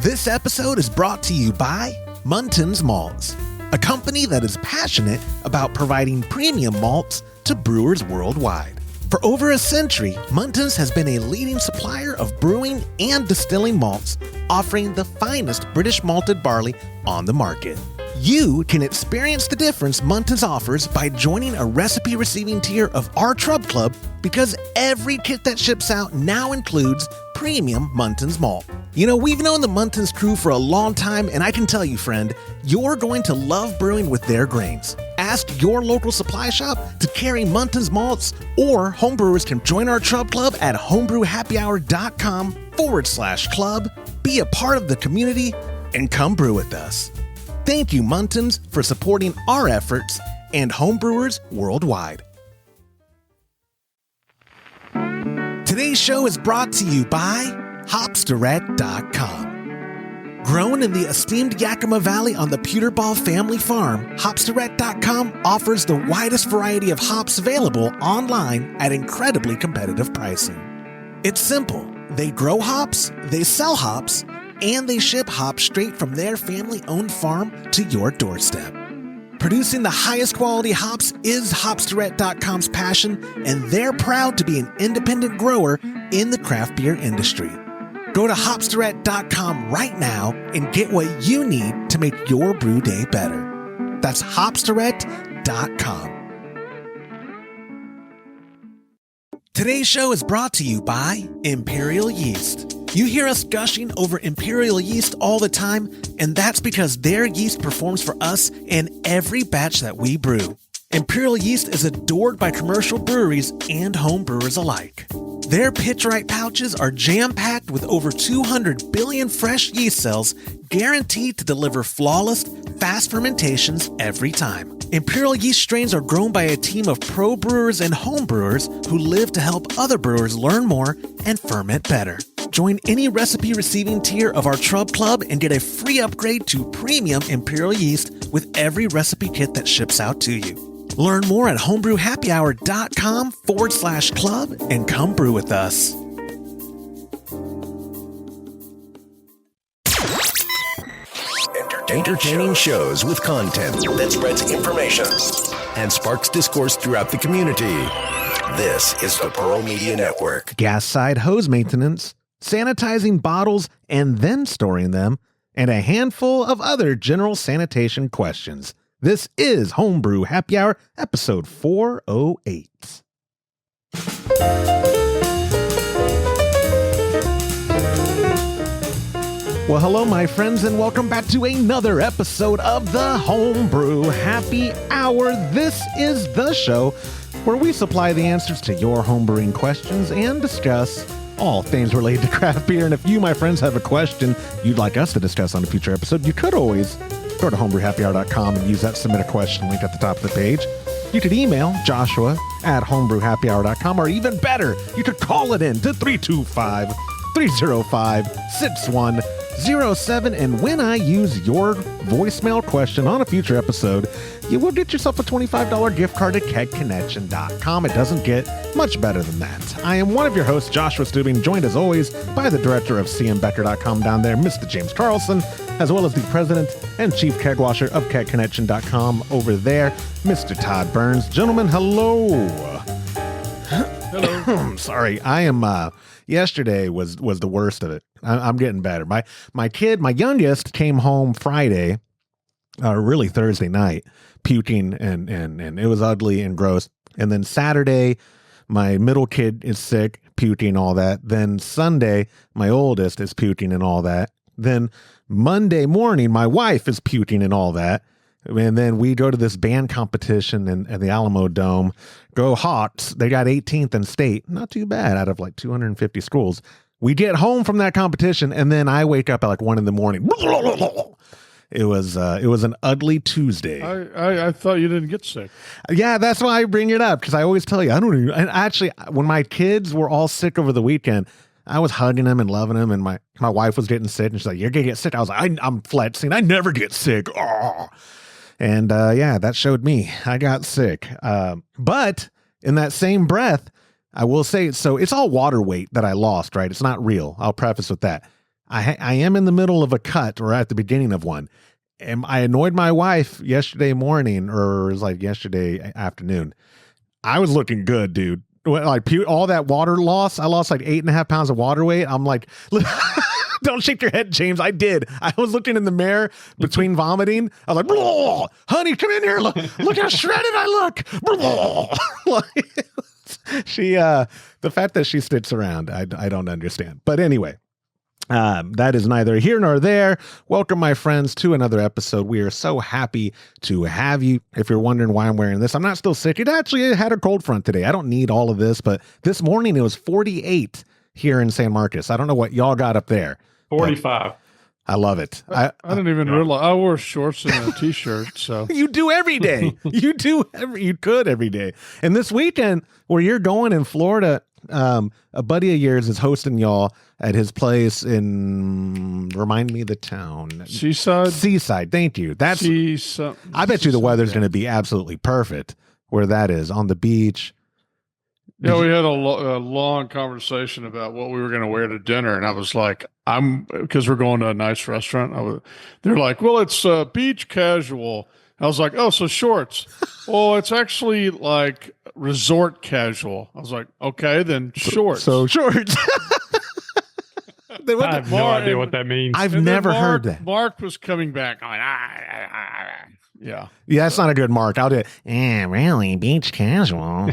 This episode is brought to you by Muntins Malts, a company that is passionate about providing premium malts to brewers worldwide. For over a century, Muntins has been a leading supplier of brewing and distilling malts, offering the finest British malted barley on the market. You can experience the difference Muntins offers by joining a recipe receiving tier of our Trub Club, because every kit that ships out now includes premium Muntins malt. You know, we've known the Muntins crew for a long time, and I can tell you, friend, you're going to love brewing with their grains. Ask your local supply shop to carry Muntins malts, or homebrewers can join our Trub Club at homebrewhappyhour.com/club, be a part of the community, and come brew with us. Thank you, Muntins, for supporting our efforts and homebrewers worldwide. Today's show is brought to you by Hopsdirect.com. Grown in the esteemed Yakima Valley on the Peterball family farm, Hopsdirect.com offers the widest variety of hops available online at incredibly competitive pricing. It's simple. They grow hops, they sell hops, and they ship hops straight from their family-owned farm to your doorstep. Producing the highest quality hops is Hopsdirect.com's passion, and they're proud to be an independent grower in the craft beer industry. Go to Hopsdirect.com right now and get what you need to make your brew day better. That's Hopsdirect.com. Today's show is brought to you by Imperial Yeast. You hear us gushing over Imperial Yeast all the time, and that's because their yeast performs for us in every batch that we brew. Imperial Yeast is adored by commercial breweries and home brewers alike. Their pitch-right pouches are jam-packed with over 200 billion fresh yeast cells, guaranteed to deliver flawless, fast fermentations every time. Imperial Yeast strains are grown by a team of pro brewers and home brewers who live to help other brewers learn more and ferment better. Join any recipe receiving tier of our Trub Club and get a free upgrade to premium Imperial Yeast with every recipe kit that ships out to you. Learn more at homebrewhappyhour.com/club and come brew with us. Entertaining shows with content that spreads information and sparks discourse throughout the community. This is the Pearl Media Network. Gas side hose maintenance, sanitizing bottles and then storing them, and a handful of other general sanitation questions. This is Homebrew Happy Hour, episode 408. Well, hello, my friends, and welcome back to another episode of the Homebrew Happy Hour. This is the show where we supply the answers to your homebrewing questions and discuss all things related to craft beer. And if you, my friends, have a question you'd like us to discuss on a future episode, you could always go to homebrewhappyhour.com and use that submit a question link at the top of the page. You could email Joshua at homebrewhappyhour.com, or even better, you could call it in to 325-305-6107. And when I use your voicemail question on a future episode, you will get yourself a $25 gift card at kegconnection.com. It doesn't get much better than that. I am one of your hosts, Joshua Stubing, joined as always by the director of cmbecker.com down there, Mr. James Carlson, as well as the president and chief keg washer of kegconnection.com over there, Mr. Todd Burns. Gentlemen, hello. Hello. Sorry, I am, yesterday was the worst of it. I'm getting better. My youngest came home Friday, really Thursday night, puking and it was ugly and gross. And then Saturday, my middle kid is sick, puking, all that. Then Sunday, my oldest is puking and all that. Then Monday morning, my wife is puking and all that. And then we go to this band competition at the Alamo Dome. Go Hawks. They got 18th in state. Not too bad out of like 250 schools. We get home from that competition, and then I wake up at like 1 a.m. It was an ugly Tuesday. I thought you didn't get sick. Yeah, that's why I bring it up, because I always tell you, I don't even, and actually, when my kids were all sick over the weekend, I was hugging them and loving them, and my wife was getting sick, and she's like, "You're gonna get sick." I was like, "I'm flexing. I never get sick." Oh. And yeah, that showed me. I got sick. But in that same breath, I will say, so it's all water weight that I lost, right? It's not real. I'll preface with that. I am in the middle of a cut or at the beginning of one. And I annoyed my wife yesterday morning, or it was like yesterday afternoon. I was looking good, dude. Like all that water loss, I lost like 8.5 pounds of water weight. I'm like, don't shake your head, James. I did. I was looking in the mirror between vomiting. I was like, honey, come in here. Look how shredded I look. She, the fact that she sticks around, I don't understand. But anyway. That is neither here nor there. Welcome, my friends, to another episode. We are so happy to have you. If you're wondering why I'm wearing this, I'm not still sick. It actually had a cold front today. I don't need all of this, but this morning it was 48 here in San Marcos. I don't know what y'all got up there. 45. I love it. I didn't even realize I wore shorts and a t-shirt. So you do every day. You could every day. And this weekend where you're going in Florida, a buddy of yours is hosting y'all at his place in, remind me the town. Seaside. Thank you. That's I bet you the weather's going to be absolutely perfect where that is, on the beach. Yeah, we had a long conversation about what we were going to wear to dinner, and I was like, because we're going to a nice restaurant. They're like, well, it's beach casual. I was like, oh, so shorts. Well, it's actually like resort casual. I was like, okay, then shorts. So shorts. I have no idea what that means. I've never heard that. Mark was coming back. I'm like, yeah. Yeah, that's not a good Mark. I'll do it. Really? Beach casual?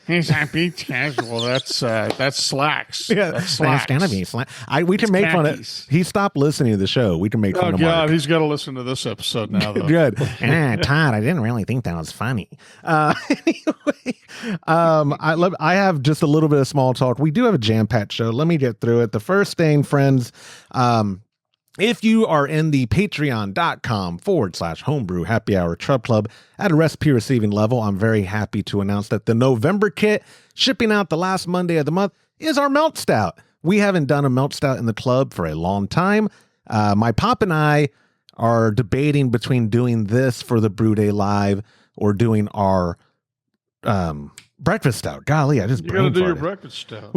He's not beach casual. That's slacks. Yeah, that's slacks. That's gotta be slacks. We can make fun of. He stopped listening to the show. We can make fun of Mark. God, he's got to listen to this episode now, though. Good. Todd, I didn't really think that was funny. Anyway, I have just a little bit of small talk. We do have a jam-packed show. Let me get through it. The first thing, friends, if you are in the patreon.com/homebrew happy hour Trub Club at a recipe receiving level, I'm very happy to announce that the November kit shipping out the last Monday of the month is our melt stout. We haven't done a melt stout in the club for a long time. My pop and I are debating between doing this for the Brew Day Live or doing our breakfast stout. Golly, I just you got to do your breakfast stout.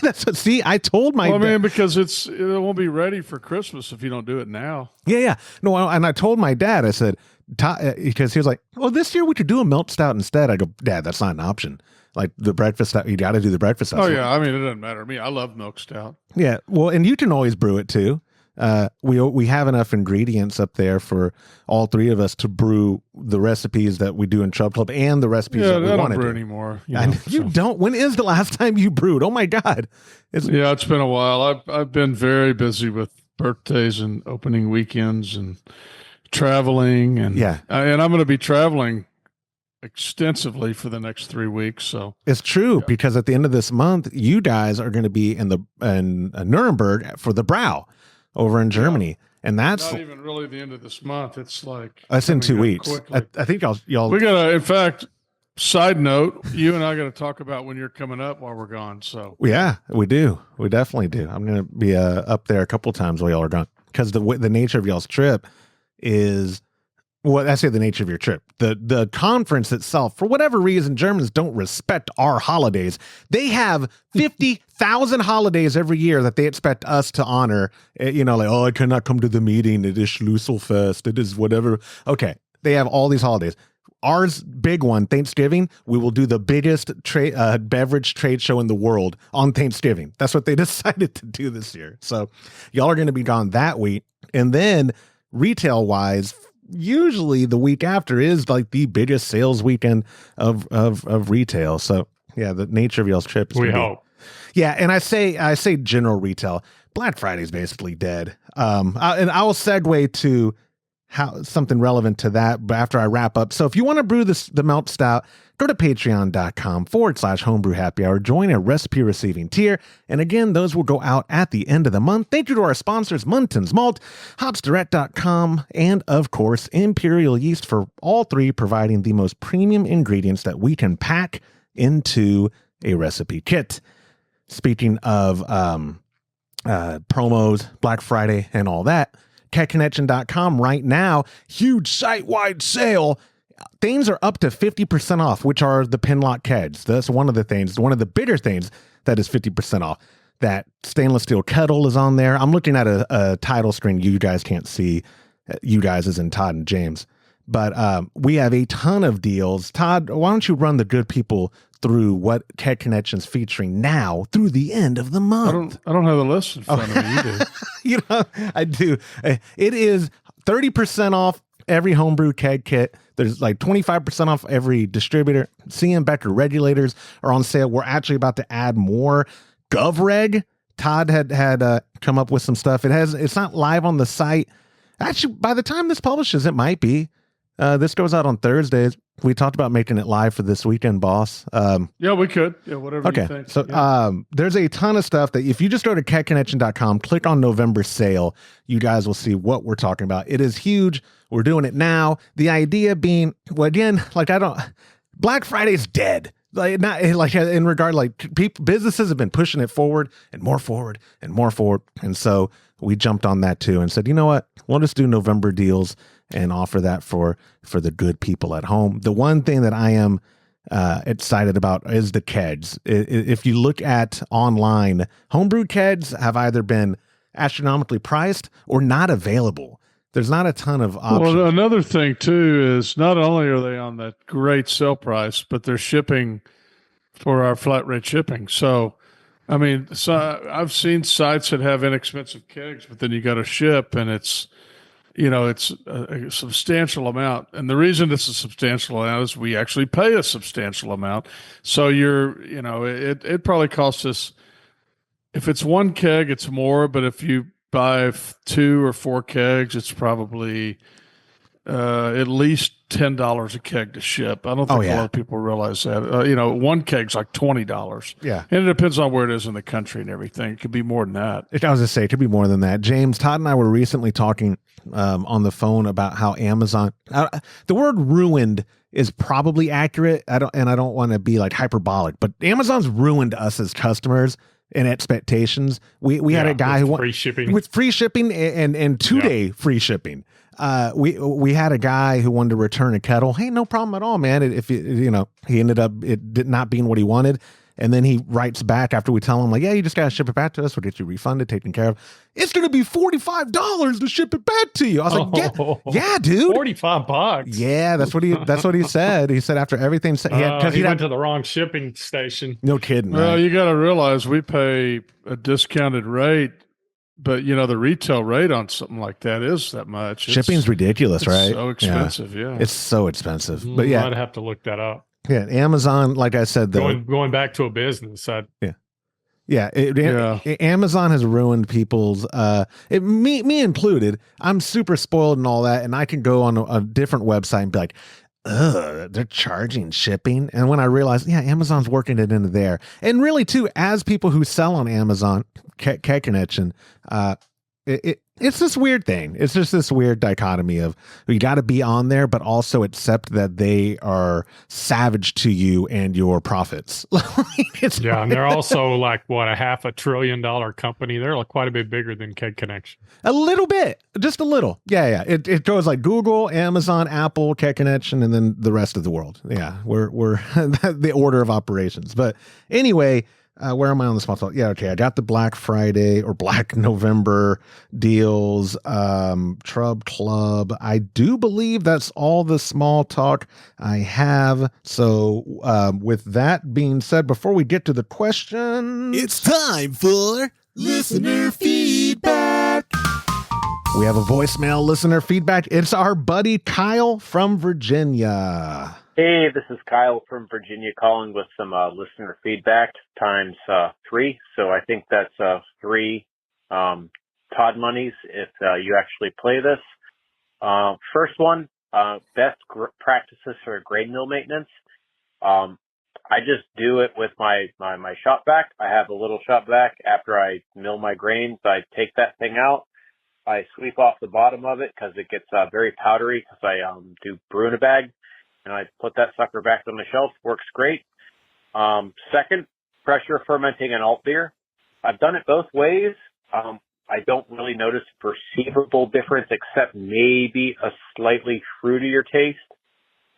That's what. See, I told my. Well, I mean, because it won't be ready for Christmas if you don't do it now. Yeah. No, and I told my dad. I said, because he was like, "Oh, this year we could do a melt stout instead." I go, "Dad, that's not an option. Like the breakfast stout, you got to do the breakfast stout." Oh yeah, I mean, it doesn't matter to me. I love milk stout. Yeah, well, and you can always brew it too. We have enough ingredients up there for all three of us to brew the recipes that we do in Trub Club and the recipes that we want to do anymore. You don't. When is the last time you brewed? Oh my God! It's been a while. I've been very busy with birthdays and opening weekends and traveling and and I'm going to be traveling extensively for the next 3 weeks. So it's true because at the end of this month, you guys are going to be in Nuremberg for the Brow over in Germany. And that's not even really the end of this month. It's like it's in 2 weeks. I think y'all. We gotta. In fact, side note, you and I got to talk about when you're coming up while we're gone. So yeah, we do. We definitely do. I'm gonna be up there a couple times while y'all are gone because the nature of y'all's trip is. Well, I say the nature of your trip. The conference itself, for whatever reason, Germans don't respect our holidays. They have 50,000 holidays every year that they expect us to honor. Like, I cannot come to the meeting. It is Schlüsselfest. It is whatever. Okay, they have all these holidays. Ours big one, Thanksgiving, we will do the biggest beverage trade show in the world on Thanksgiving. That's what they decided to do this year. So y'all are going to be gone that week. And then retail-wise, usually the week after is like the biggest sales weekend of retail. So yeah, the nature of y'all's trip is we hope. Yeah, and I say general retail. Black Friday is basically dead. And I will segue to something relevant to that after I wrap up. So if you want to brew the melt stout, go to patreon.com/homebrew happy hour. Join a recipe receiving tier. And again, those will go out at the end of the month. Thank you to our sponsors, Munton's Malt, hopsdirect.com, and of course, Imperial Yeast, for all three providing the most premium ingredients that we can pack into a recipe kit. Speaking of promos, Black Friday, and all that, ketconnection.com right now, huge site-wide sale. Things are up to 50% off, which are the Pinlock kegs. That's one of the things, one of the bigger things that is 50% off. That stainless steel kettle is on there. I'm looking at a title screen you guys can't see. You guys as in Todd and James. But we have a ton of deals. Todd, why don't you run the good people through what Keg Connection's featuring now through the end of the month? I don't have the list in front of me. You do. You know, I do. It is 30% off every homebrew keg kit. There's like 25% off every distributor. CM Becker regulators are on sale. We're actually about to add more. GovReg, Todd had come up with some stuff. It's not live on the site. Actually, by the time this publishes, it might be. This goes out on Thursdays. We talked about making it live for this weekend, boss. Yeah, we could. Yeah, whatever you think. So yeah. There's a ton of stuff that if you just go to kegconnection.com, click on November sale, you guys will see what we're talking about. It is huge. We're doing it now. The idea being, well, again, like Black Friday's dead. Like not like in regard, like businesses have been pushing it forward and more forward and more forward. And so we jumped on that too and said, you know what, we'll just do November deals and offer that for the good people at home. The one thing that I am excited about is the kegs. If you look at online, homebrew kegs have either been astronomically priced or not available. There's not a ton of options. Well, another thing too is not only are they on that great sale price, but they're shipping for our flat rate shipping. So, I mean, I've seen sites that have inexpensive kegs, but then you got to ship, and it's a substantial amount. And the reason it's a substantial amount is we actually pay a substantial amount. So it probably costs us, if it's one keg, it's more, but if you buy 2 or 4 kegs, it's probably at least $10 a keg to ship. I don't think a lot of people realize that. One keg's like $20. Yeah. And it depends on where it is in the country and everything. It could be more than that. I was going to say, it could be more than that. James, Todd and I were recently talking on the phone about how Amazon, the word ruined is probably accurate. I don't want to be like hyperbolic, but Amazon's ruined us as customers and expectations. We had a guy who free shipping with free shipping and 2-day free shipping. We had a guy who wanted to return a kettle. Hey, no problem at all, man. If he ended up it did not being what he wanted. And then he writes back after we tell him, like, yeah, you just got to ship it back to us. We'll get you refunded, taken care of. It's going to be $45 to ship it back to you. I was like, yeah, dude. $45. Yeah, that's what he said. He said after everything, because he went to the wrong shipping station. No kidding. Well, man. you got to realize we pay a discounted rate, but the retail rate on something like that is that much. Shipping's ridiculous, right? So expensive, yeah. It's so expensive. But yeah, I'd have to look that up. Yeah, Amazon, like I said, going back to a business. Amazon has ruined people's, me included. I'm super spoiled and all that, and I can go on a different website and be like, ugh, they're charging shipping. And when I realized, Amazon's working it into there. And really, too, as people who sell on Amazon, Keg Connection, it's this weird thing. It's just this weird dichotomy of you got to be on there, but also accept that they are savage to you and your profits. And they're also like a $500 billion company. They're quite a bit bigger than Keg Connection. A little bit, just a little. Yeah. It goes like Google, Amazon, Apple, Keg Connection, and then the rest of the world. Yeah, we're the order of operations. But anyway. Where am I on the small talk? Yeah, okay. I got the Black Friday or Black November deals, Trub Club. I do believe that's all the small talk I have. So with that being said, before we get to the questions, it's time for listener feedback. We have a voicemail listener feedback. It's our buddy Kyle from Virginia. Hey, this is Kyle from Virginia calling with some listener feedback times 3. So I think that's 3 Todd monies if you actually play this. First one, best practices for grain mill maintenance. I just do it with my shop vac. I have a little shop vac. After I mill my grains, I take that thing out. I sweep off the bottom of it because it gets very powdery because I do brew in a bag. And I put that sucker back on the shelf. Works great. Second, pressure fermenting an alt beer. I've done it both ways. I don't really notice a perceivable difference except maybe a slightly fruitier taste,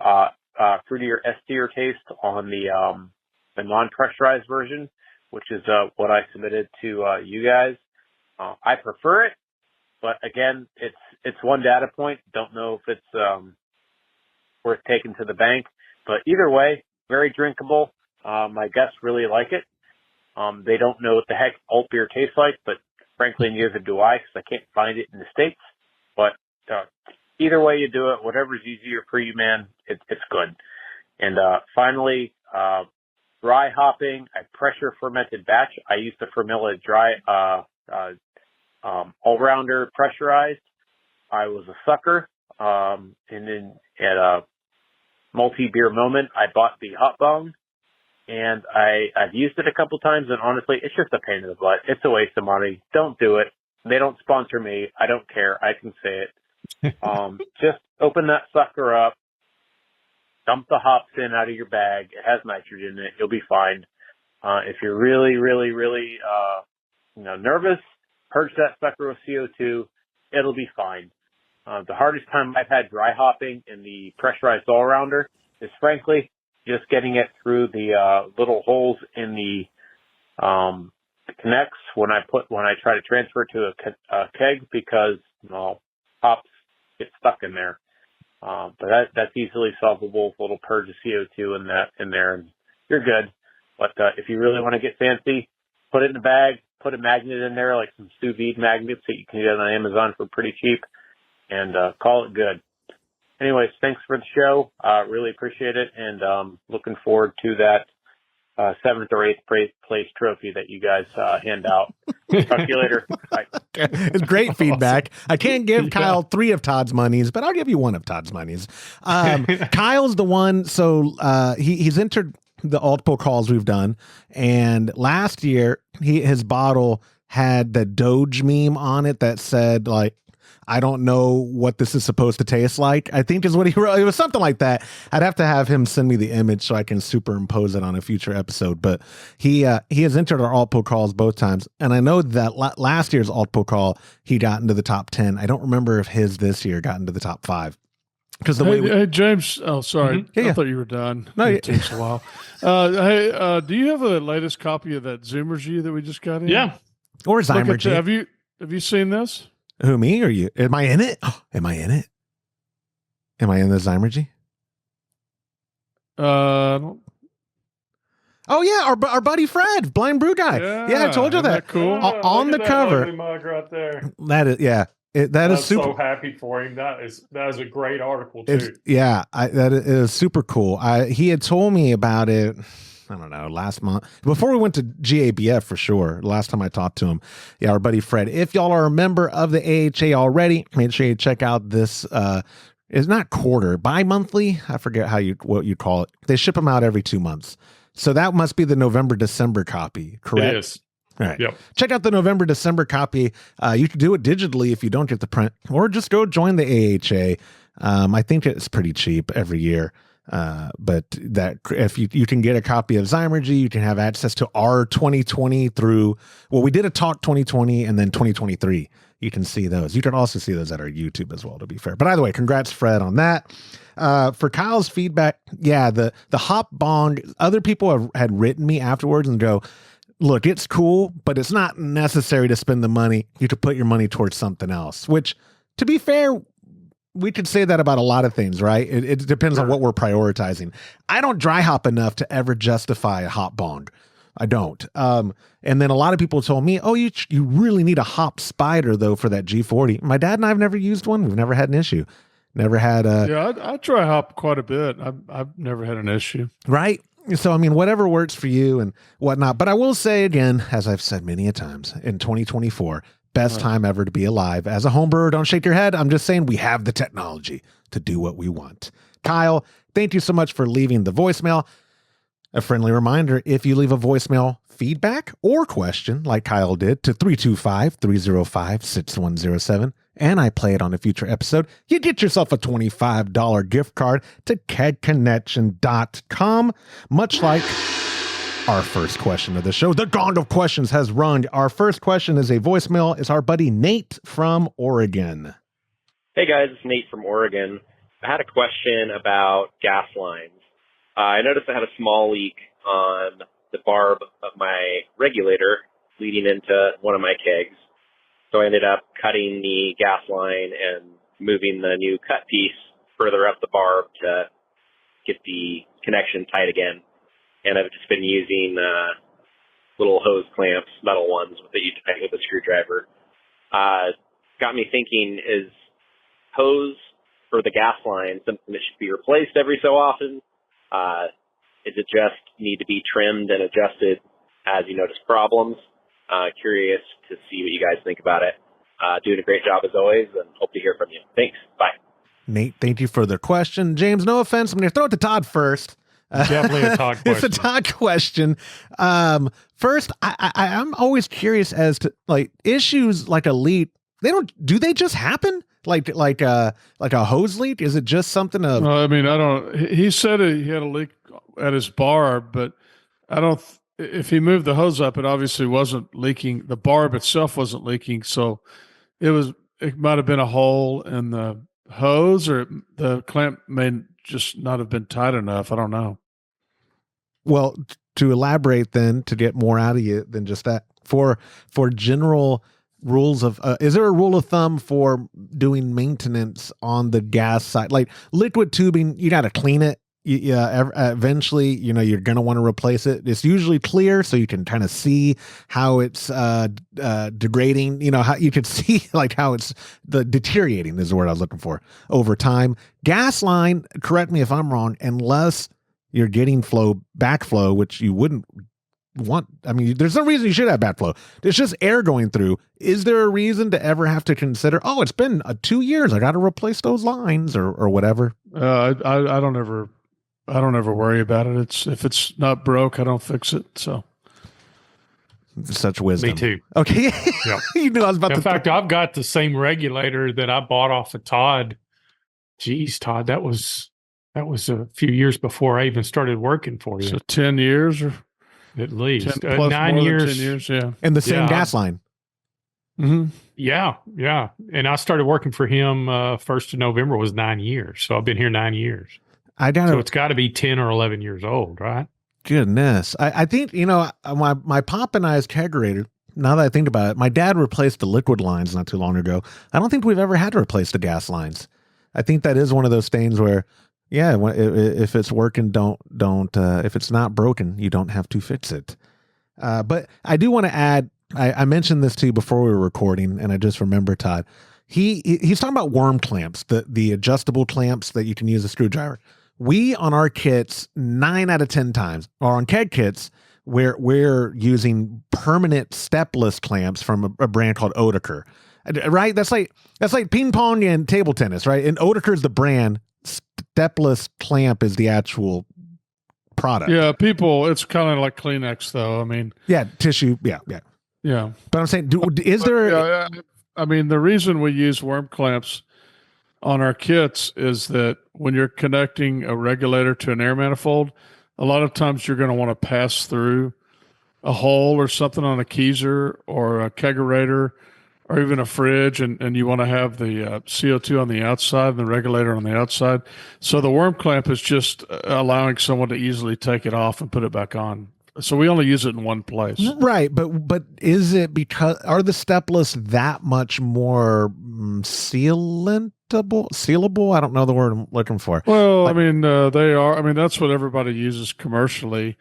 fruitier, estier taste on the non-pressurized version. which is what I submitted to you guys. I prefer it, but again, it's one data point. Don't know if it's worth taking to the bank, but either way, very drinkable. My guests really like it. They don't know what the heck alt beer tastes like, but frankly, neither do I, because I can't find it in the States. But either way you do it, whatever's easier for you, man, it's good. And finally, dry hopping, a pressure fermented batch. I used to ferment a dry all-rounder pressurized. I was a sucker. And then at a multi-beer moment, I bought the hop bone, and I've used it a couple times, and honestly, it's just a pain in the butt. It's a waste of money. Don't do it. They don't sponsor me. I don't care. I can say it. Just open that sucker up, dump the hops in out of your bag. It has nitrogen in it. You'll be fine. If you're really, really, really, nervous, purge that sucker with CO2. It'll be fine. The hardest time I've had dry hopping in the pressurized all-rounder is frankly just getting it through the little holes in the connects when I try to transfer it to a keg, because hops get stuck in there. But that's easily solvable with a little purge of CO2 in there, and you're good. But if you really want to get fancy, put it in a bag, put a magnet in there, like some sous vide magnets that you can get on Amazon for pretty cheap, and call it good. Anyways, thanks for the show. Really appreciate it, and looking forward to that 7th or 8th place trophy that you guys hand out. Talk to you later. Bye. It's great feedback. I can't give Kyle 3 of Todd's monies, but I'll give you 1 of Todd's monies. Kyle's the one. So he's entered the multiple calls we've done, and last year his bottle had the Doge meme on it that said, like, I don't know what this is supposed to taste like, I think is what he wrote. It was something like that. I'd have to have him send me the image so I can superimpose it on a future episode. But he has entered our alt calls both times. And I know that last year's alt call, he got into the top 10. I don't remember if his this year got into the top 5. Because hey, James, oh, sorry. Yeah. I thought you were done. No, it takes a while. Do you have the latest copy of that Zoomergy that we just got in? Yeah. Or Zymergy. Have you seen this? Who, me or you? Am I in it? Oh, am I in it? Am I in the Zymergy? Oh yeah, our buddy Fred, blind brew guy. Yeah, I told you that. Cool. On the cover. Mug right there. That is, yeah. That is super. So happy for him. That is a great article too. That is super cool. He had told me about it, I don't know, last month, before we went to GABF for sure. Last time I talked to him. Yeah, our buddy Fred. If y'all are a member of the AHA already, make sure you check out this. It's not bi-monthly. I forget what you call it. They ship them out every 2 months. So that must be the November-December copy, correct? It is. All right. Yep. Check out the November-December copy. You can do it digitally if you don't get the print, or just go join the AHA. I think it's pretty cheap every year. But that if you can get a copy of Zymergy, you can have access to our 2020 through, we did a talk 2020 and then 2023. You can see those. You can also see those at our YouTube as well, to be fair. But either way, congrats, Fred, on that. For Kyle's feedback, yeah, the hop bong, other people had written me afterwards and go, look, it's cool, but it's not necessary to spend the money. You could put your money towards something else, which, to be fair, we could say that about a lot of things, right? It depends on what we're prioritizing. I don't dry hop enough to ever justify a hop bong. I don't. And then a lot of people told me, oh, you really need a hop spider, though, for that G40. My dad and I have never used one. We've never had an issue. Never had a... Yeah, I dry hop quite a bit. I've never had an issue. Right? So, I mean, whatever works for you and whatnot. But I will say again, as I've said many a times, in 2024, best time ever to be alive. As a home brewer, don't shake your head. I'm just saying we have the technology to do what we want. Kyle, thank you so much for leaving the voicemail. A friendly reminder, if you leave a voicemail feedback or question like Kyle did to 325-305-6107, and I play it on a future episode, you get yourself a $25 gift card to kegconnection.com. Much like our first question of the show, the gong of questions has rung. Our first question is a voicemail. It's our buddy Nate from Oregon. Hey guys, it's Nate from Oregon. I had a question about gas lines. I noticed I had a small leak on the barb of my regulator leading into one of my kegs. So I ended up cutting the gas line and moving the new cut piece further up the barb to get the connection tight again. And I've just been using little hose clamps, metal ones that you tighten with a screwdriver. Got me thinking, is hose for the gas line something that should be replaced every so often? Is it just need to be trimmed and adjusted as you notice problems? Curious to see what you guys think about it. Doing a great job as always, and hope to hear from you. Thanks. Bye. Nate, thank you for the question. James, no offense, I'm going to throw it to Todd first. Definitely a Todd question. It's a Todd question. First, I'm always curious as to like issues like a leak. Do they just happen? Like a hose leak? Is it just something of? I mean, I don't. He said he had a leak at his barb, but I don't. If he moved the hose up, it obviously wasn't leaking. The barb itself wasn't leaking, so it might have been a hole in the hose, or the clamp may just not have been tight enough. I don't know. Well, to elaborate then, to get more out of you than just that, for general rules of, is there a rule of thumb for doing maintenance on the gas side? Like liquid tubing, you got to clean it. Eventually, you're going to want to replace it. It's usually clear, so you can kind of see how it's degrading. How you could see like how it's deteriorating is the word I was looking for over time. Gas line, correct me if I'm wrong, unless you're getting backflow, which you wouldn't want. I mean, there's no reason you should have backflow. It's just air going through. Is there a reason to ever have to consider, it's been 2 years, I got to replace those lines or whatever? I don't ever worry about it. If it's not broke, I don't fix it. So such wisdom. Me too. Okay. Yeah. You knew I was about In to. fact, I've got the same regulator that I bought off of Todd. Geez, Todd, that was a few years before I even started working for you. So 10 years or at least 10 plus 9 more years. Than 10 years, yeah. And the same gas line. Mm-hmm. Yeah. And I started working for him 1st of November was 9 years. So I've been here 9 years. So it's got to be 10 or 11 years old, right? Goodness. I think, my pop and I's kegerator, now that I think about it, my dad replaced the liquid lines not too long ago. I don't think we've ever had to replace the gas lines. I think that is one of those things where, if it's working, don't, if it's not broken, you don't have to fix it. But I do want to add, I mentioned this to you before we were recording, and I just remember Todd. He's talking about worm clamps, the adjustable clamps that you can use a screwdriver. We, on our kits, 9 out of 10 times, or on keg kits, we're using permanent stepless clamps from a brand called Oetker, right? That's like ping pong and table tennis, right? And Oetker is the brand. Stepless clamp is the actual product. Yeah, it's kind of like Kleenex, though. I mean, tissue. Yeah. But I'm saying, is there? I mean, the reason we use worm clamps on our kits is that when you're connecting a regulator to an air manifold, a lot of times you're going to want to pass through a hole or something on a keezer or a kegerator or even a fridge, and you want to have the CO2 on the outside and the regulator on the outside. So the worm clamp is just allowing someone to easily take it off and put it back on. So we only use it in one place. Right, but is it are the stepless that much more sealable? I don't know the word I'm looking for. Well, they are. I mean, that's what everybody uses commercially.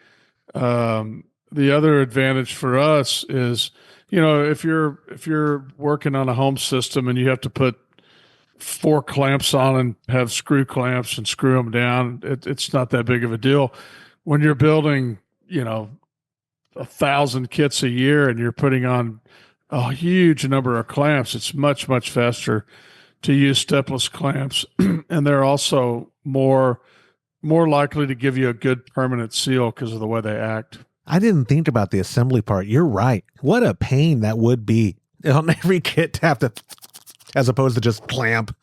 The other advantage for us is, if you're working on a home system and you have to put 4 clamps on and have screw clamps and screw them down, it's not that big of a deal. When you're building, 1,000 kits a year and you're putting on a huge number of clamps, it's much, much faster to use stepless clamps. And they're also more likely to give you a good permanent seal because of the way they act. I didn't think about the assembly part. You're right. What a pain that would be on every kit to have to, as opposed to just clamp.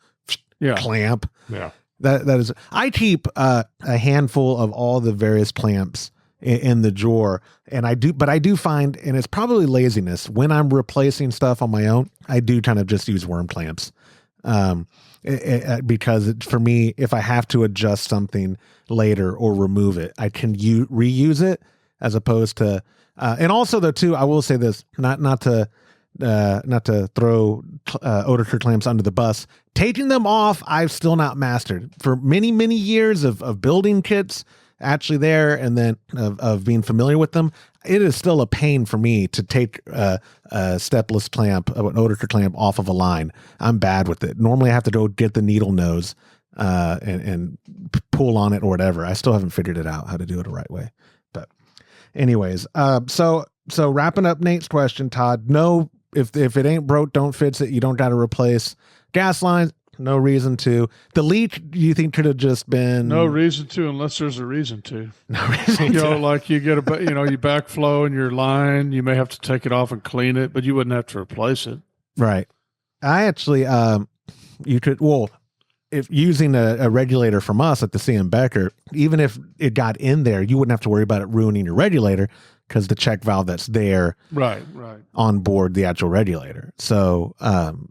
Yeah. That is, I keep a handful of all the various clamps in the drawer, and I do find, and it's probably laziness, when I'm replacing stuff on my own, I do kind of just use worm clamps. Because for me, if I have to adjust something later or remove it, I can reuse it. as opposed to, and also though too, I will say this, not to throw odor clamps under the bus. Taking them off, I've still not mastered. For many, many years of building kits actually there, and then of being familiar with them, it is still a pain for me to take a stepless clamp, an odor clamp off of a line. I'm bad with it. Normally I have to go get the needle nose and pull on it or whatever. I still haven't figured it out how to do it the right way. But anyways, so wrapping up Nate's question, Todd, no, if it ain't broke, don't fix it. You don't got to replace gas lines. No reason to. The leak, you think could have just been no reason to, unless there's a reason to. No reason you to. know, like you get you backflow in your line. You may have to take it off and clean it, but you wouldn't have to replace it. Right. I actually, you could. Well, if using a regulator from us at the CM Becker, even if it got in there, you wouldn't have to worry about it ruining your regulator because the check valve that's there, right, on board the actual regulator. So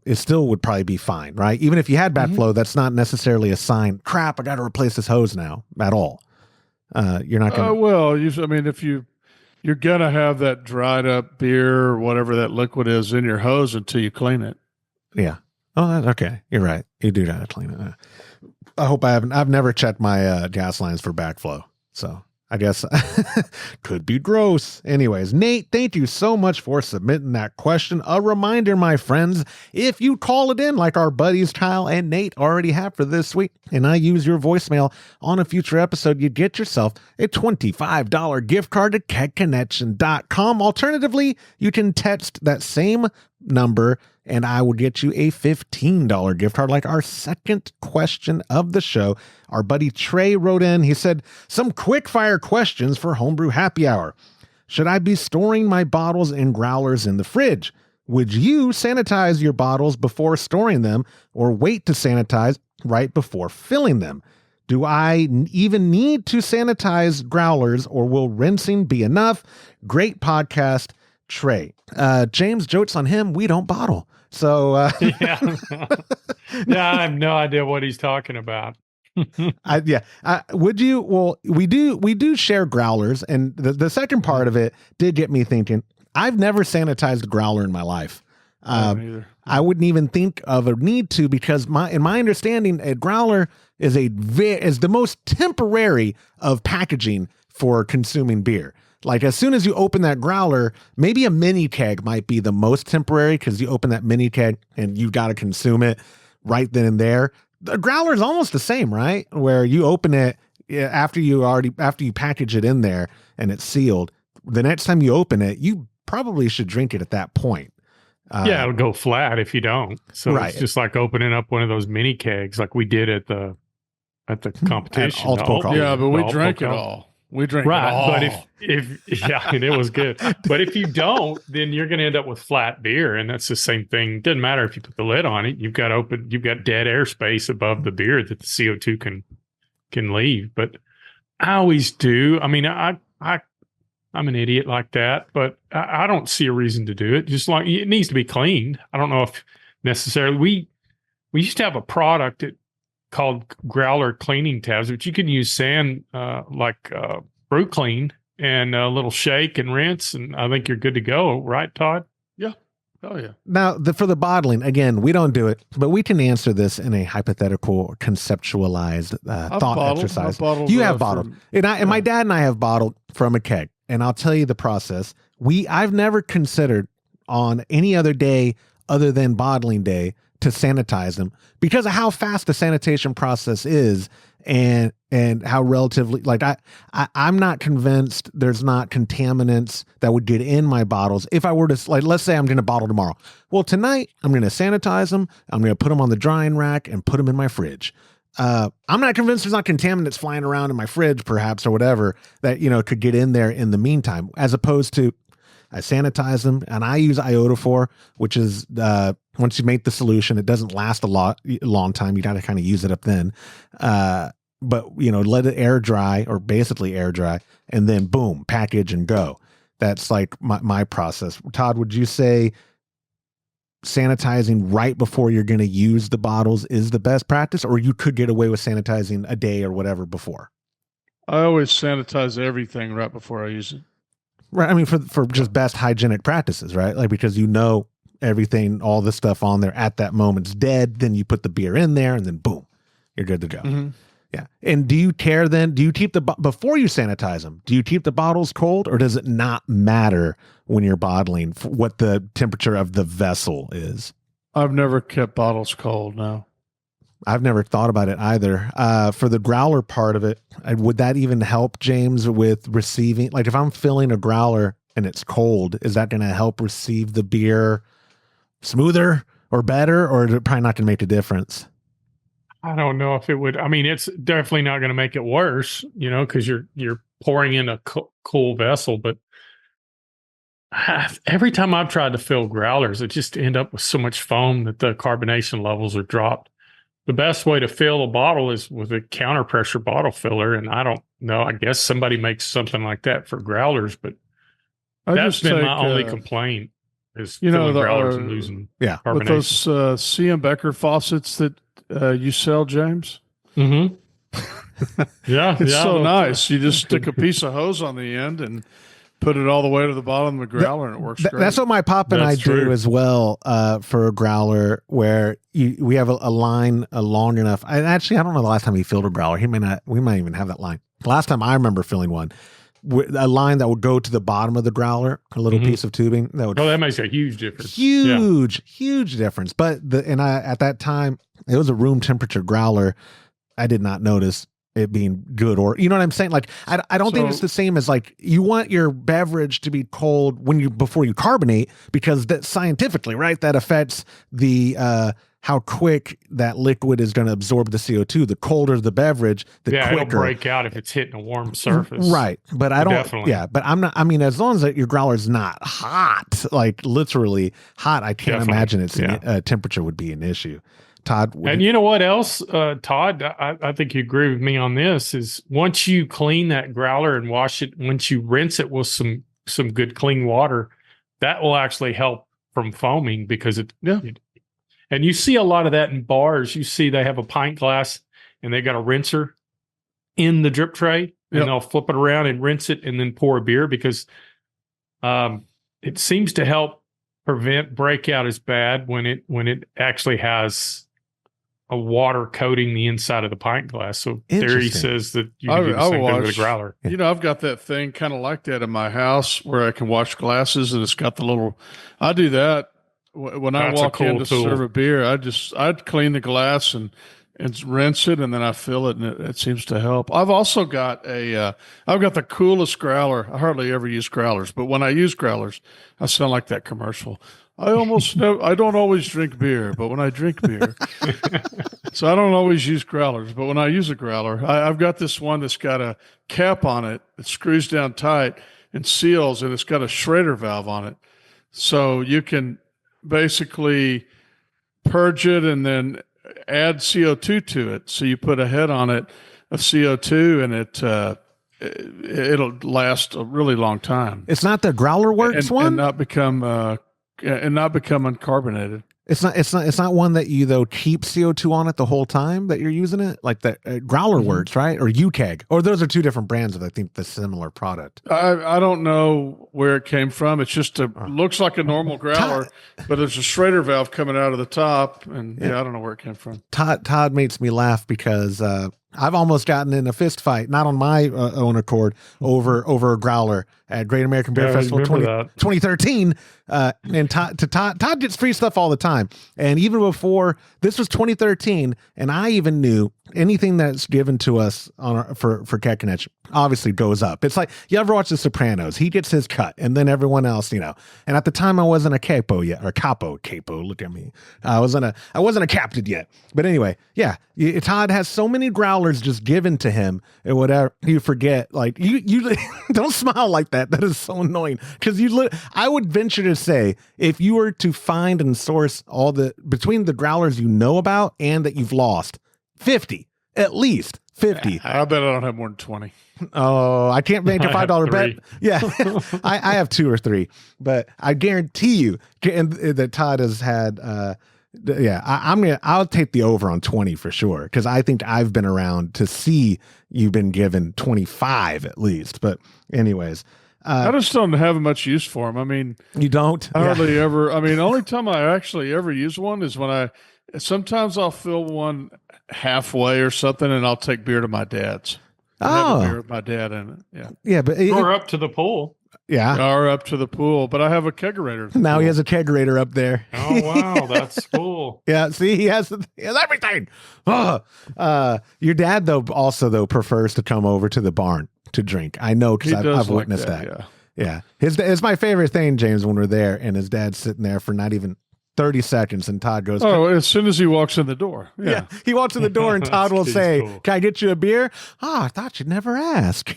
it still would probably be fine, right? Even if you had backflow, that's not necessarily a sign. Crap, I got to replace this hose now at all. You're not going to. Well, if you're going to have that dried up beer or whatever that liquid is in your hose until you clean it. Yeah. Oh, okay. You're right. You do got to clean it. I hope I've never checked my gas lines for backflow. So I guess could be gross. Anyways, Nate, thank you so much for submitting that question. A reminder, my friends, if you call it in like our buddies Kyle and Nate already have for this week, and I use your voicemail on a future episode, you get yourself a $25 gift card to kegconnection.com. Alternatively, you can text that same number and I will get you a $15 gift card like our second question of the show. Our buddy Trey wrote in. He said, some quick fire questions for Homebrew Happy Hour. Should I be storing my bottles and growlers in the fridge? Would you sanitize your bottles before storing them or wait to sanitize right before filling them? Do I even need to sanitize growlers or will rinsing be enough? Great podcast, Trey. James jokes on him. We don't bottle. So yeah, I have no idea what he's talking about. Would you? Well, we do share growlers, and the second part of it did get me thinking. I've never sanitized a growler in my life. I wouldn't even think of a need to because in my understanding, a growler is the most temporary of packaging for consuming beer. Like as soon as you open that growler, maybe a mini keg might be the most temporary because you open that mini keg and you got to consume it right then and there. The growler is almost the same, right? Where you open it after you package it in there and it's sealed. The next time you open it, you probably should drink it at that point. It'll go flat if you don't. So right. It's just like opening up one of those mini kegs like we did at the competition. Yeah, but we drank it all. We drink right, it all. But and it was good. But if you don't, then you're going to end up with flat beer, and that's the same thing. Doesn't matter if you put the lid on it. You've got dead airspace above the beer that the CO2 can leave. But I always do. I mean, I'm an idiot like that, but I don't see a reason to do it. Just like it needs to be cleaned. I don't know if necessarily we used to have a product called growler cleaning tabs, which you can use sand brew clean and a little shake and rinse, and I think you're good to go, right, Todd? Yeah. Oh yeah. Now for the bottling, again, we don't do it, but we can answer this in a hypothetical, conceptualized thought exercise. You have bottled, and my dad and I have bottled from a keg, and I'll tell you the process. I've never considered on any other day other than bottling day to sanitize them because of how fast the sanitation process is and how relatively I'm not convinced there's not contaminants that would get in my bottles. If I were to let's say I'm going to bottle tomorrow. Well, tonight I'm going to sanitize them. I'm going to put them on the drying rack and put them in my fridge. I'm not convinced there's not contaminants flying around in my fridge perhaps or whatever that, could get in there in the meantime, as opposed to I sanitize them and I use iodophor, which is, once you make the solution, it doesn't last a long time. You got to kind of use it up then. But let it air dry or basically air dry and then boom, package and go. That's like my process. Todd, would you say sanitizing right before you're going to use the bottles is the best practice, or you could get away with sanitizing a day or whatever before? I always sanitize everything right before I use it. Right. I mean, for just best hygienic practices, right? Like, because you know everything, all the stuff on there at that moment's dead. Then you put the beer in there and then boom, you're good to go. Mm-hmm. Yeah. And do you care then? Do you keep before you sanitize them, do you keep the bottles cold, or does it not matter when you're bottling what the temperature of the vessel is? I've never kept bottles cold. No. I've never thought about it either. For the growler part of it, would that even help, James, with receiving? Like, if I'm filling a growler and it's cold, is that going to help receive the beer smoother or better, or is it probably not going to make a difference? I don't know if it would. I mean, it's definitely not going to make it worse, because you're pouring in a cool vessel. But every time I've tried to fill growlers, it just end up with so much foam that the carbonation levels are dropped. The best way to fill a bottle is with a counter pressure bottle filler. And I don't know, I guess somebody makes something like that for growlers, but that's been my only complaint is filling growlers and losing carbonation. With those C.M. Becker faucets that you sell, James? Mm-hmm. It's so nice. You just stick a piece of hose on the end and put it all the way to the bottom of the growler, and it works great. That's what my pop and I do as well for a growler, where we have a line long enough. I don't know the last time he filled a growler. We might even have that line. The last time I remember filling one, a line that would go to the bottom of the growler, a little piece of tubing. That makes a huge difference. Huge difference. But at that time, it was a room temperature growler. I did not notice it being good, or you know what I'm saying? Like, I don't think it's the same as like you want your beverage to be cold before you carbonate, because that scientifically, right, that affects the how quick that liquid is going to absorb the CO2. The colder the beverage, the quicker it'll break out if it's hitting a warm surface. Right. But I don't, but I'm not, I mean, as long as your growler's not hot, like literally hot, I can't imagine temperature would be an issue. Todd. And you know what else, Todd, I think you agree with me on this, is once you clean that growler and wash it, once you rinse it with some good clean water, that will actually help from foaming, because and you see a lot of that in bars. You see they have a pint glass and they got a rinser in the drip tray, and they'll flip it around and rinse it and then pour a beer, because it seems to help prevent breakout as bad when it actually has a water coating the inside of the pint glass. So theory says that you can do the same thing with a growler. I've got that thing kind of like that in my house where I can wash glasses, and it's got the little. I do that when I walk in to serve a beer. I'd clean the glass and rinse it, and then I fill it, and it seems to help. I've also got I've got the coolest growler. I hardly ever use growlers, but when I use growlers, I sound like that commercial. I don't always drink beer, but when I drink beer, so I don't always use growlers, but when I use a growler, I've got this one that's got a cap on it that screws down tight and seals, and it's got a Schrader valve on it. So you can basically purge it and then add CO2 to it. So you put a head on it of CO2, and it'll last a really long time. It's not the Growler Works one, and not become uncarbonated. It's not one that you though keep CO2 on it the whole time that you're using it, like the Growler Works, right? Or UKEG, or those are two different brands of, I think, the similar product. I don't know where it came from. It's just looks like a normal growler, but there's a Schrader valve coming out of the top, and I don't know where it came from. Todd makes me laugh because I've almost gotten in a fist fight, not on my own accord, over a growler at Great American Beer Festival 2013. And Todd gets free stuff all the time. And even before, this was 2013, and I even knew anything that's given to us for Kekenich obviously goes up. It's like, you ever watch The Sopranos? He gets his cut, and then everyone else, And at the time, I wasn't a capo yet, or capo. Look at me. I wasn't a captain yet. But anyway, Todd has so many growlers just given to him, and whatever. You forget, like you don't smile like that. That is so annoying, because I would venture to say, if you were to find and source all between the growlers you know about and that you've lost, 50, at least 50. I bet I don't have more than 20. Oh, I can't make a $5 bet. Yeah, I have 2 or 3, but I guarantee you that Todd has had. I'll take the over on 20 for sure, because I think I've been around to see you've been given 25 at least. But anyways, I just don't have much use for them. I mean, You don't? I hardly ever. I mean, the only time I actually ever use one is when sometimes I'll fill one halfway or something, and I'll take beer to my dad's. Have a beer with my dad in it. Yeah. Yeah, but Or up to the pool. yeah. Or up to the pool, but I have a kegerator. Now he has a kegerator up there. Oh wow, that's cool. Yeah, see, he has everything. Your dad also prefers to come over to the barn to drink. I know because I've witnessed that. Yeah. It's my favorite thing, James, when we're there and his dad's sitting there for not even 30 seconds and Todd goes, as soon as he walks in the door. Yeah. He walks in the door and Todd will say, cool. "Can I get you a beer?" I thought you'd never ask.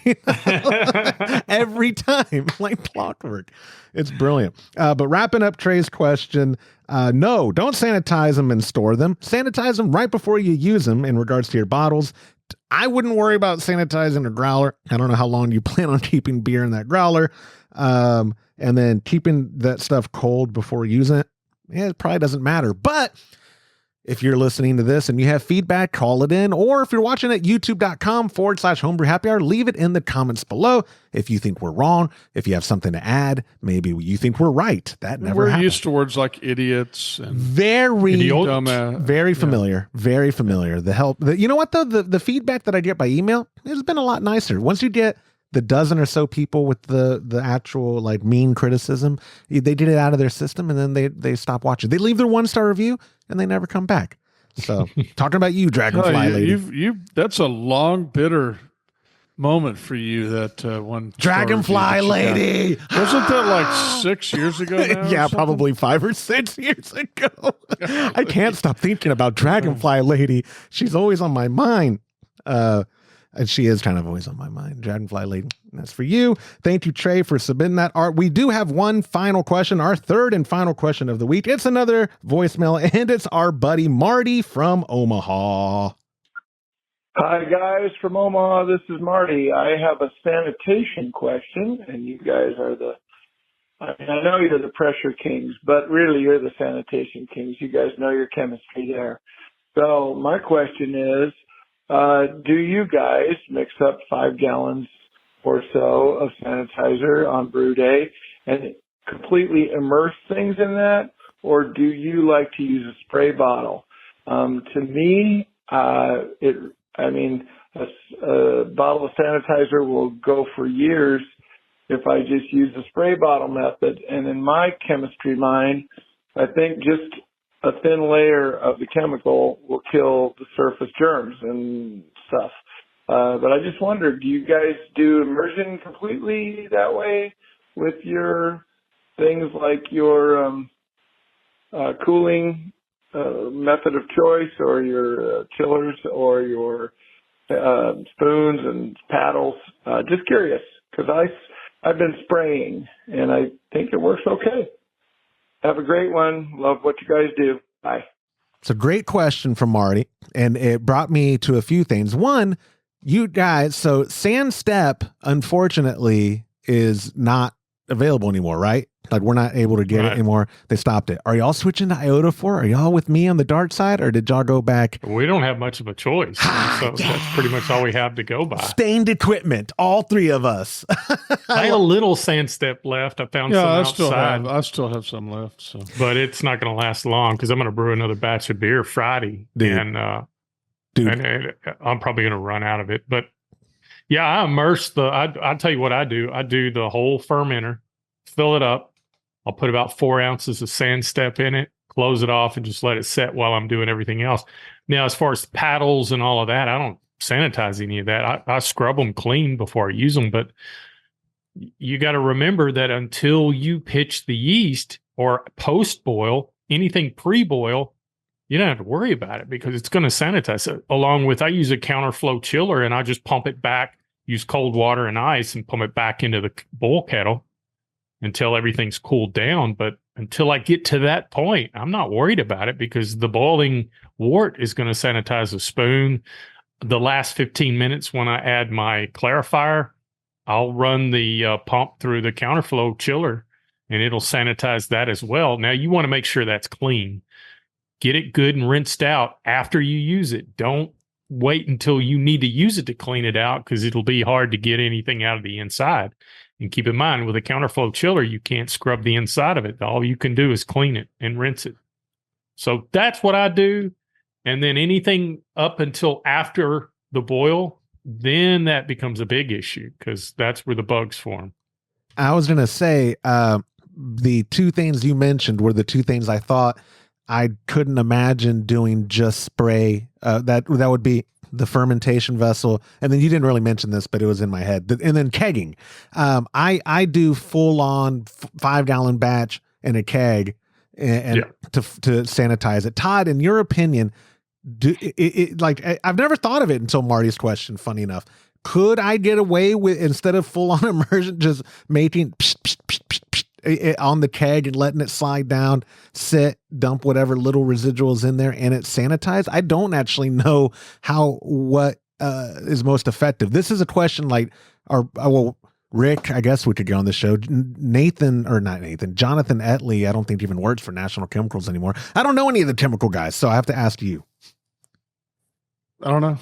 Every time, like clockwork. It's brilliant. But wrapping up Trey's question, no, don't sanitize them and store them. Sanitize them right before you use them in regards to your bottles. I wouldn't worry about sanitizing a growler. I don't know how long you plan on keeping beer in that growler. And then keeping that stuff cold before using it. Yeah, it probably doesn't matter. But if you're listening to this and you have feedback, call it in. Or if you're watching at youtube.com/homebrew happy hour, leave it in the comments below. If you think we're wrong, if you have something to add, maybe you think we're right. That never happens. We're used to words like idiots and very dumbass. Very familiar. Very familiar. You know what though? The feedback that I get by email has been a lot nicer. Once you get the dozen or so people with the actual like mean criticism, they get it out of their system and then they stop watching. They leave their 1-star review and they never come back. So talking about you, Dragonfly Lady. That's a long, bitter moment for you. That one Dragonfly Lady. Wasn't that like 6 years ago now? Yeah, probably 5 or 6 years ago. I can't stop thinking about Dragonfly Lady. She's always on my mind. And she is kind of always on my mind. Dragonfly Lady. That's for you. Thank you, Trey, for submitting that art. We do have one final question, our third and final question of the week. It's another voicemail, and it's our buddy Marty from Omaha. Hi, guys from Omaha. This is Marty. I have a sanitation question, and you guys are I know you're the pressure kings, but really you're the sanitation kings. You guys know your chemistry there. So my question is, do you guys mix up 5 gallons or so of sanitizer on brew day and completely immerse things in that? Or do you like to use a spray bottle? To me, a bottle of sanitizer will go for years if I just use the spray bottle method. And in my chemistry mind, I think just a thin layer of the chemical will kill the surface germs and stuff. But I just wondered, do you guys do immersion completely that way with your things like your cooling method of choice, or your chillers, or your spoons and paddles? Just curious, because I've been spraying and I think it works okay. Have a great one. Love what you guys do. Bye. It's a great question from Marty, and it brought me to a few things. One, you guys, so Sand Step, unfortunately, is not available anymore, right? Like, we're not able to get it anymore. They stopped it. Are y'all switching to Iota 4? Are y'all with me on the dark side, or did y'all go back? We don't have much of a choice. So that's pretty much all we have to go by. Stained equipment, all 3 of us. I had a little Sand Step left. I found some outside. I still have some left. So, but it's not going to last long because I'm going to brew another batch of beer Friday. And I'm probably going to run out of it. But yeah, I immerse I'll tell you what I do. I do the whole fermenter, fill it up. I'll put about 4 ounces of Sand Step in it, close it off, and just let it set while I'm doing everything else. Now, as far as paddles and all of that, I don't sanitize any of that. I scrub them clean before I use them. But you got to remember that until you pitch the yeast or post-boil, anything pre-boil, you don't have to worry about it because it's going to sanitize it. Along with, I use a counterflow chiller and I just pump it back, use cold water and ice and pump it back into the boil kettle until everything's cooled down. But until I get to that point, I'm not worried about it because the boiling wort is going to sanitize the spoon. The last 15 minutes when I add my clarifier, I'll run the pump through the counterflow chiller and it'll sanitize that as well. Now, you want to make sure that's clean. Get it good and rinsed out after you use it. Don't wait until you need to use it to clean it out because it'll be hard to get anything out of the inside. And keep in mind, with a counterflow chiller, you can't scrub the inside of it. All you can do is clean it and rinse it. So that's what I do. And then anything up until after the boil, then that becomes a big issue because that's where the bugs form. I was going to say, the two things you mentioned were the two things I thought I couldn't imagine doing just spray. That would be the fermentation vessel. And then you didn't really mention this, but it was in my head. And then kegging. I do full on 5-gallon batch in a keg and to sanitize it. Todd, in your opinion, I've never thought of it until Marty's question, funny enough. Could I get away with, instead of full on immersion, just making on the keg and letting it slide down, sit, dump whatever little residuals in there, and it's sanitized? I don't actually know what is most effective. This is a question like, Rick, I guess we could get on the show. Jonathan Etley, I don't think even works for National Chemicals anymore. I don't know any of the chemical guys, so I have to ask you. I don't know.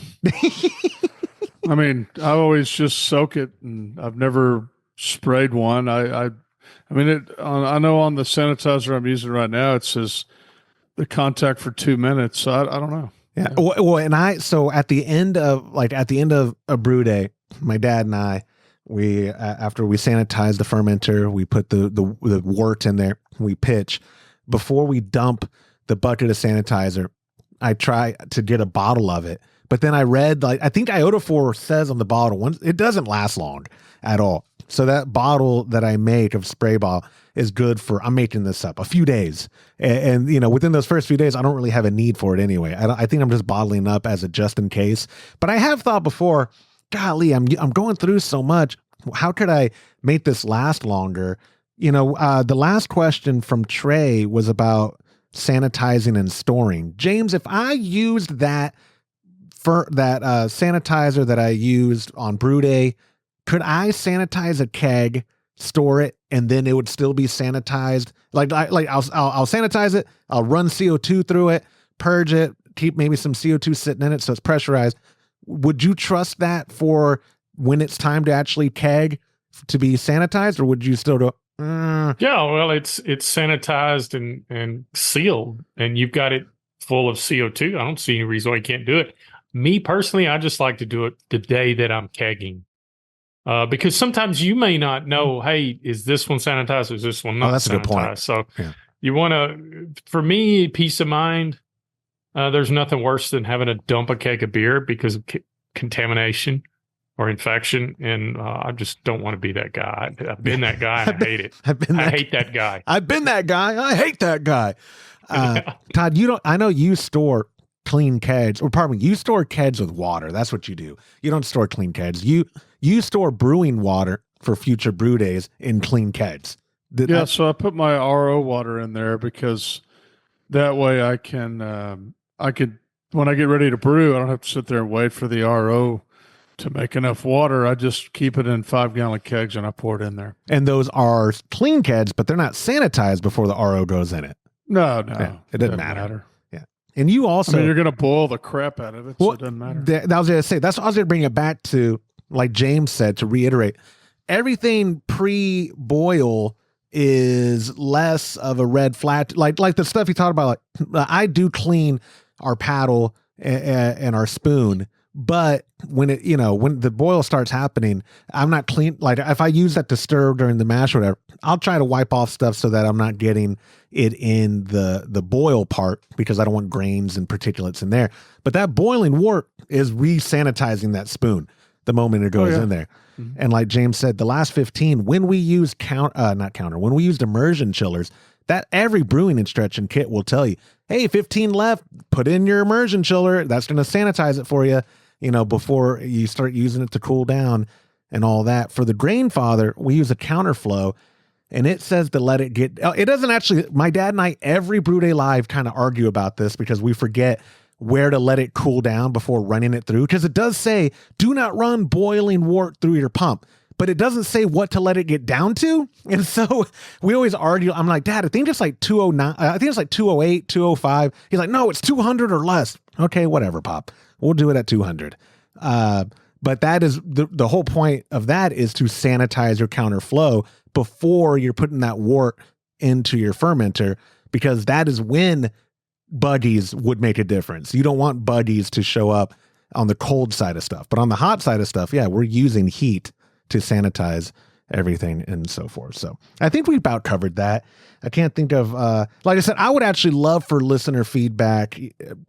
I mean, I always just soak it, and I've never sprayed one. I know on the sanitizer I'm using right now, it says the contact for 2 minutes. So I don't know. Yeah. Well, so at the end of a brew day, my dad and I, after we sanitize the fermenter, we put the wort in there, we pitch. Before we dump the bucket of sanitizer, I try to get a bottle of it. But then I read, I think iodophor says on the bottle, it doesn't last long at all. So that bottle that I make of spray bottle is good for, I'm making this up, a few days. And within those first few days, I don't really have a need for it anyway. I think I'm just bottling up as a just in case. But I have thought before, golly, I'm going through so much. How could I make this last longer? The last question from Trey was about sanitizing and storing. James, if I used that sanitizer that I used on brew day, could I sanitize a keg, store it, and then it would still be sanitized? I'll sanitize it, I'll run CO2 through it, purge it, keep maybe some CO2 sitting in it so it's pressurized. Would you trust that for when it's time to actually keg to be sanitized, or would you still do? Yeah, well, it's sanitized and sealed, and you've got it full of CO2. I don't see any reason why you can't do it. Me personally, I just like to do it the day that I'm kegging. Because sometimes you may not know, hey, is this one sanitized or is this one not sanitized? That's a good point. So you want to, for me, peace of mind, there's nothing worse than having to dump a keg of beer because of contamination or infection. And I just don't want to be that guy. I've been that guy and I hate it. I hate that guy. I've been that guy. I hate that guy. Todd, I know you store clean kegs, you store kegs with water. That's what you do. You don't store clean kegs. You store brewing water for future brew days in clean kegs. So I put my RO water in there because that way I can, when I get ready to brew, I don't have to sit there and wait for the RO to make enough water. I just keep it in 5-gallon kegs and I pour it in there. And those are clean kegs, but they're not sanitized before the RO goes in it. No, it doesn't matter. And you also, you're going to boil the crap out of it, so it doesn't matter. I was going to say, that's what I was going to bring it back to, like James said, to reiterate, everything pre-boil is less of a red flag. Like the stuff you talked about, I do clean our paddle and our spoon, but when the boil starts happening, I'm not clean. Like if I use that to stir during the mash or whatever, I'll try to wipe off stuff so that I'm not getting it in the boil part because I don't want grains and particulates in there. But that boiling wort is re-sanitizing that spoon the moment it goes in there. Mm-hmm. And like James said, the last 15, when we use when we used immersion chillers, that every brewing instruction kit will tell you, hey, 15 left, put in your immersion chiller. That's going to sanitize it for you, before you start using it to cool down and all that. For the Grainfather, we use a counterflow, and it says to let it get, it doesn't actually, my dad and I, every Brew Day Live kind of argue about this because we forget where to let it cool down before running it through. Because it does say, do not run boiling wort through your pump. But it doesn't say what to let it get down to. And so we always argue. I'm like, Dad, I think it's like 209. I think it's like 208, 205. He's like, no, it's 200 or less. Okay, whatever, Pop. We'll do it at 200. But But that is the whole point of that is to sanitize your counterflow before you're putting that wort into your fermenter, because that is when buggies would make a difference. You don't want buggies to show up on the cold side of stuff, but on the hot side of stuff, yeah, we're using heat to sanitize everything and so forth. So I think we about covered that. I can't think of, like I said, I would actually love for listener feedback,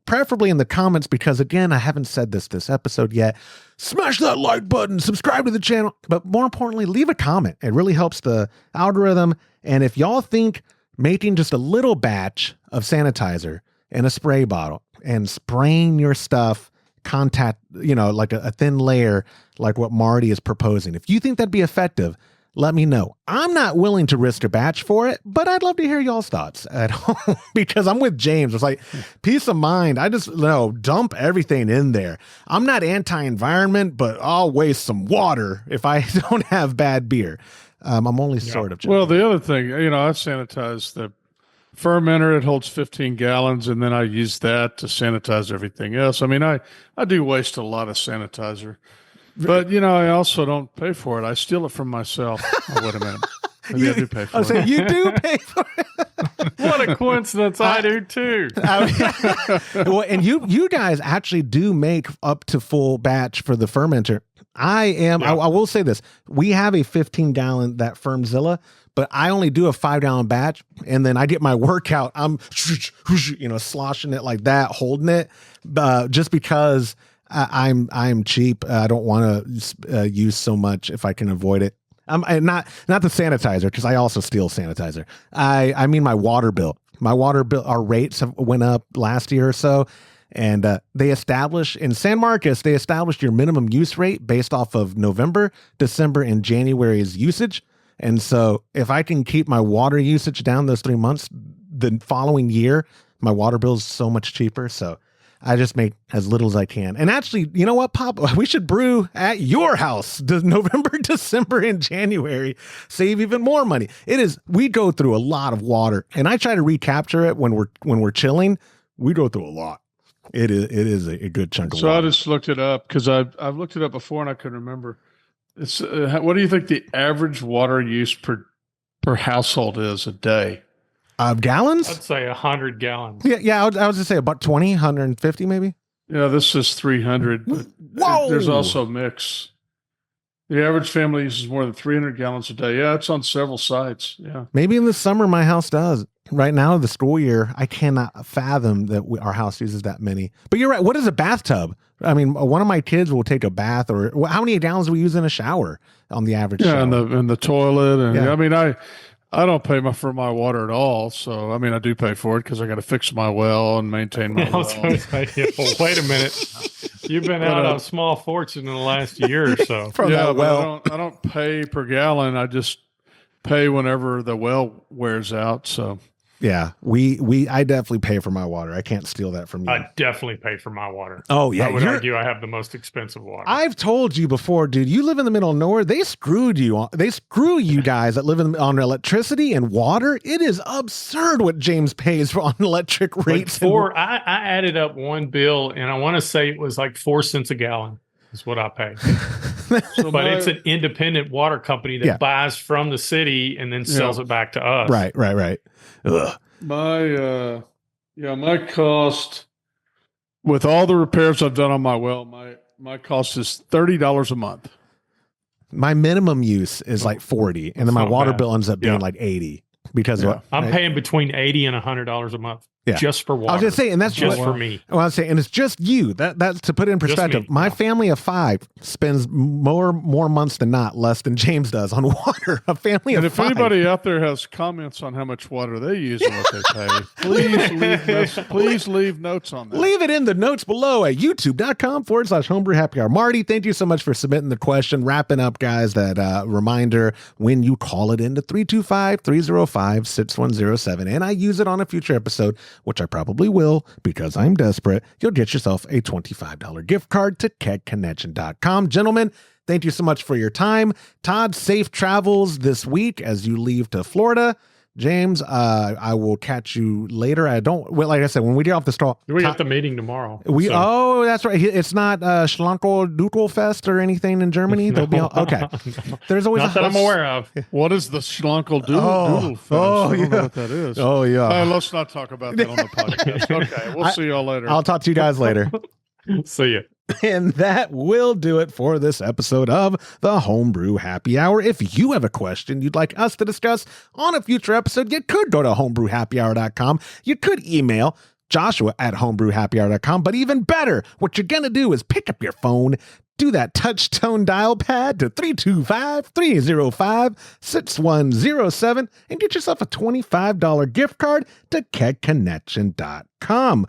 preferably in the comments, because again, I haven't said this episode yet. Smash that like button, subscribe to the channel, but more importantly, leave a comment. It really helps the algorithm. And if y'all think making just a little batch of sanitizer in a spray bottle and spraying your stuff contact, like a thin layer, like what Marty is proposing, if you think that'd be effective, let me know. I'm not willing to risk a batch for it, but I'd love to hear y'all's thoughts at home, because I'm with James. It's like peace of mind. I just dump everything in there. I'm not anti-environment, but I'll waste some water if I don't have bad beer. I'm only sort of joking. Well, the other thing, I sanitize the fermenter. It holds 15 gallons, and then I use that to sanitize everything else. I mean, I do waste a lot of sanitizer. But, I also don't pay for it. I steal it from myself. Oh, wait a minute. Maybe I do pay for it. You do pay for it. What a coincidence. I do too. Well, and you guys actually do make up to full batch for the fermenter. I will say this. We have a 15-gallon, that Firmzilla, but I only do a 5-gallon batch, and then I get my workout. I'm, sloshing it like that, holding it, just because I'm cheap. I don't want to use so much if I can avoid it. Not the sanitizer, because I also steal sanitizer. I mean my water bill. My water bill, our rates went up last year or so, and they established in San Marcos, they established your minimum use rate based off of November, December, and January's usage. And so if I can keep my water usage down those 3 months, the following year, my water bill is so much cheaper. So I just make as little as I can. And actually, you know what, Pop? We should brew at your house November, December, and January. Save even more money. We go through a lot of water, and I try to recapture it when we're chilling. We go through a lot. It is a good chunk of water. So I just looked it up, because I've looked it up before and I couldn't remember. It's what do you think the average water use per household is a day? Gallons? I'd say 100 gallons. Yeah. I was just say about 20, 150 maybe. Yeah, this is 300. But Whoa! There's also a mix. The average family uses more than 300 gallons a day. Yeah, it's on several sites. Yeah. Maybe in the summer my house does. Right now, the school year, I cannot fathom that our house uses that many. But you're right. What is a bathtub? I mean, one of my kids will take a bath, or how many gallons do we use in a shower on the average? Yeah, shower? in the toilet. And Yeah. I mean, I don't pay for my water at all. So, I mean, I do pay for it because I got to fix my well and maintain my well. Wait a minute. You've been out a small fortune in the last year or so. From Yeah, that but well. I don't pay per gallon. I just pay whenever the well wears out. So Yeah, I definitely pay for my water. I can't steal that from you. I definitely pay for my water. Oh yeah, I would argue I have the most expensive water. I've told you before, dude. You live in the middle of nowhere. They screwed you. They screw you guys that live on electricity and water. It is absurd what James pays for on electric rates. I added up one bill, and I want to say it was like 4 cents a gallon is what I pay. But it's an independent water company that buys from the city and then sells it back to us. Right. Ugh. My cost with all the repairs I've done on my well, my cost is $30 a month. My minimum use is like 40, and then my water bill ends up being like 80 because I'm paying between $80 and $100 a month. Yeah. Just for water. I was just saying, and that's just for me. Well, I was saying, and it's just you. That's to put it in perspective. My family of 5 spends more months than not less than James does on water. A family of 5. And if anybody out there has comments on how much water they use and what they pay, please leave notes on that. Leave it in the notes below at youtube.com/homebrew happy hour. Marty, thank you so much for submitting the question. Wrapping up, guys, that reminder, when you call it into 325-305-6107, and I use it on a future episode, which I probably will because I'm desperate, you'll get yourself a $25 gift card to kegconnection.com. Gentlemen, thank you so much for your time. Todd, safe travels this week as you leave to Florida. James, I will catch you later. Like I said, when we get off the straw, We got the meeting tomorrow. That's right. It's not Schlankel Dudelfest or anything in Germany. They'll be okay. No. There's always Not that I'm aware of. What is the Schlankel Doodle Fest? I don't know what that is. Oh, yeah. Let's not talk about that on the podcast. Okay, we'll see y'all later. I'll talk to you guys later. See ya. And that will do it for this episode of the Homebrew Happy Hour. If you have a question you'd like us to discuss on a future episode, you could go to homebrewhappyhour.com. You could email joshua@homebrewhappyhour.com. But even better, what you're going to do is pick up your phone, do that touch tone dial pad to 325-305-6107 and get yourself a $25 gift card to kegconnection.com.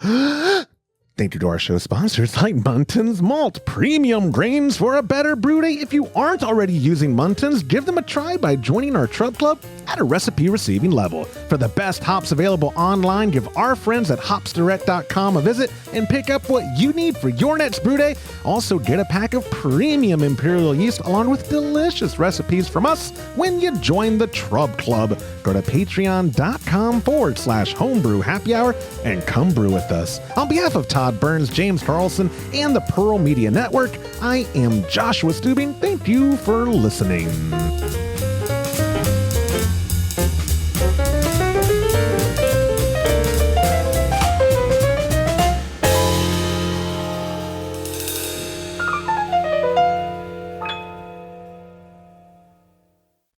Thank you to our show sponsors like Muntons Malt, premium grains for a better brew day. If you aren't already using Muntons, give them a try by joining our Trub Club at a recipe receiving level. For the best hops available online, give our friends at hopsdirect.com a visit and pick up what you need for your next brew day. Also, get a pack of premium imperial yeast along with delicious recipes from us when you join the Trub Club. Go to patreon.com/homebrew happy hour and come brew with us. On behalf of Todd Burns, James Carlson, and the Pearl Media Network, I am Joshua Stubing. Thank you for listening.